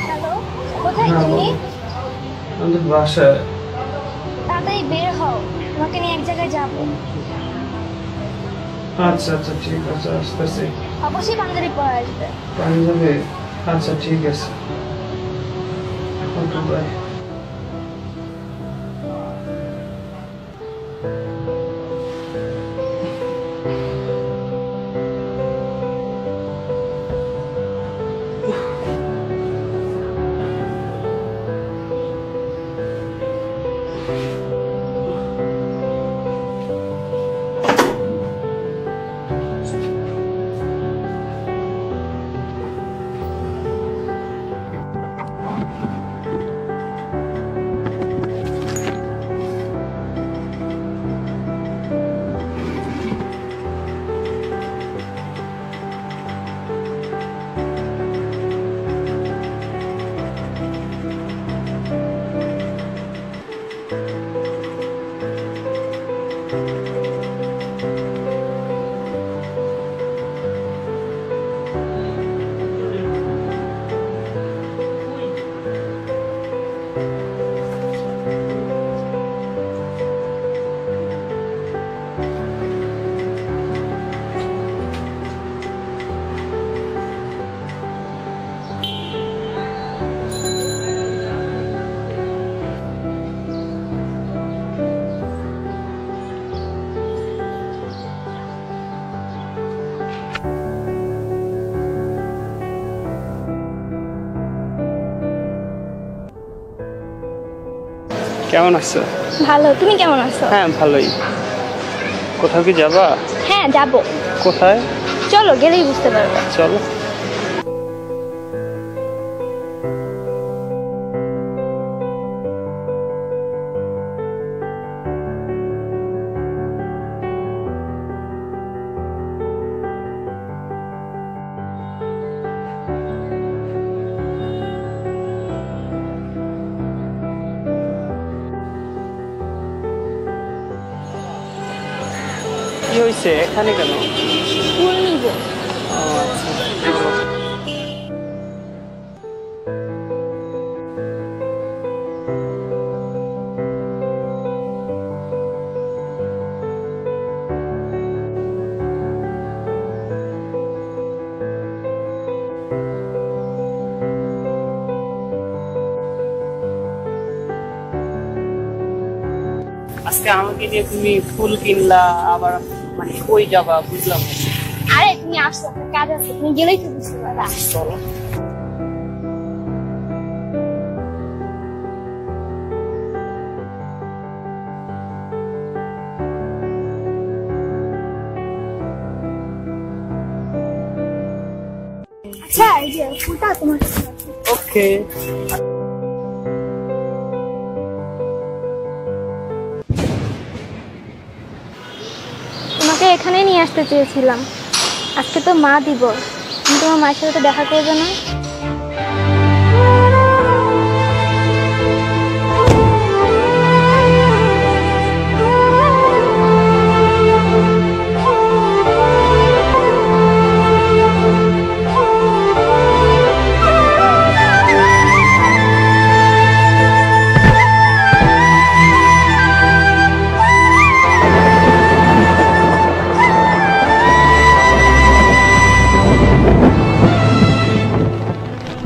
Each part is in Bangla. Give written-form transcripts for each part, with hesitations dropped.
হ্যালো, কোথায় তুমি? আমি বাসায়। তাড়াতাড়ি বের হও, তোমাকে নিয়ে এক জায়গায় যাবো। আচ্ছা আচ্ছা ঠিক আছে, আসতেছি। অবশ্যই পাঞ্জাবি পরে আসবে। পাঞ্জাবি? আচ্ছা ঠিক আছে, ওকে বাই। কেমন আছো? ভালো, তুমি কেমন আছো? হ্যাঁ ভালোই। কোথাও কি যাবা? হ্যাঁ যাব। কোথায়? চলো, গেলেই বুঝতে পারবে। চলো। কি হয়েছে এখানে কেন? ফুল নিব। আজকে আমাকে নিয়ে তুমি ফুল কিনলা, আবার মানে কই যাবা বুঝলাম। আরে তুমি আসছো, কাজ আছে, তুমি গেলেই তো বুঝতে পারবা। চলো। আচ্ছা এই যে ফুলটা তোমার কাছে আছে। ওকে। তোমাকে এখানে নিয়ে আসতে চেয়েছিলাম, আজকে তো মা দিবস, তুমি তোমার মায়ের সাথে দেখা করবে না?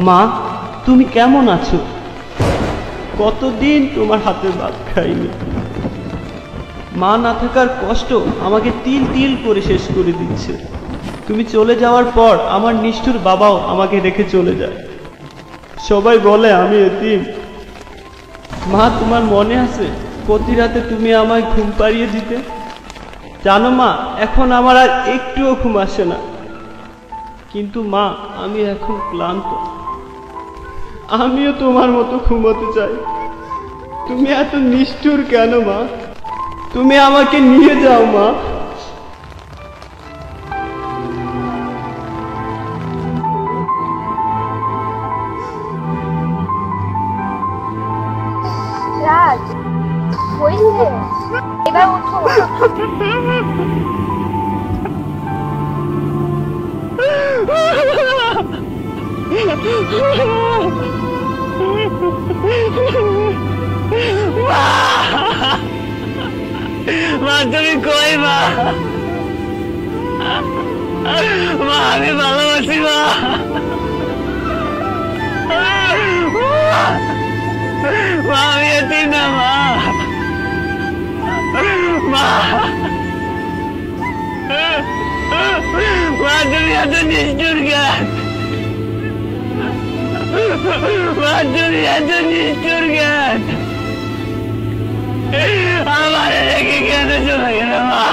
মা, তুমি কেমন আছো? কতদিন তোমার হাতের ভাত খাইনি। মা না থাকার কষ্ট আমাকে তিল তিল করে শেষ করে দিচ্ছে। তুমি চলে যাওয়ার পর আমার নিষ্ঠুর বাবাও আমাকে রেখে চলে যায়। সবাই বলে আমি এতিম। মা, তোমার মনে আছে প্রতি রাতে তুমি আমায় ঘুম পাড়িয়ে দিতে? জানো মা, এখন আমার আর একটুও ঘুম আসে না। কিন্তু মা, আমি এখন ক্লান্ত, আমিও তোমার মতো ঘুমোতে চাই। তুমি এত নিষ্ঠুর কেন মা? তুমি আমাকে নিয়ে যাও মা। মা তুমি কই মা? মা আমি ভালোবাসি মা। মা আমি এতিম না মা। মা মা তুমি এত নিষ্ঠুর কেন? মা তুমি এত নিষ্ঠুর কেন? আমার রেখে কেন চলে গেল মা?